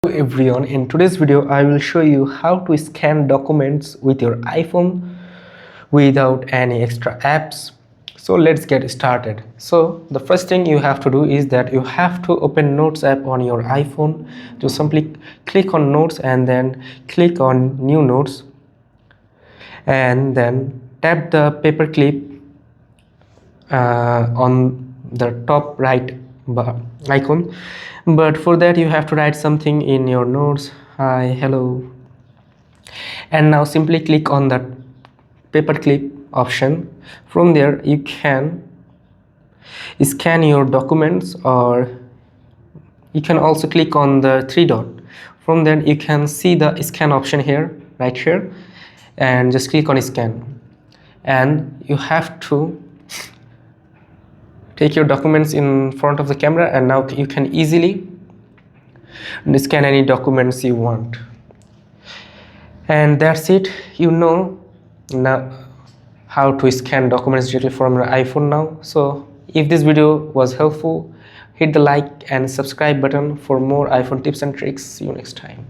Hello everyone, in today's video I will show you how to scan documents with your iPhone without any extra apps. So let's get started. So the first thing you have to do is that you have to open Notes app on your iPhone. To simply click on Notes and then click on New Notes and then tap the paperclip on the top right icon. But for that you have to write something in your notes. Hi, hello, and now simply click on the paperclip option. From there you can scan your documents, or you can also click on the three dot. From there you can see the scan option here, right here, and just click on scan. And you have to take your documents in front of the camera, and now you can easily scan any documents you want. And that's it. You know now how to scan documents directly from your iPhone now. So if this video was helpful, hit the like and subscribe button for more iPhone tips and tricks. See you next time.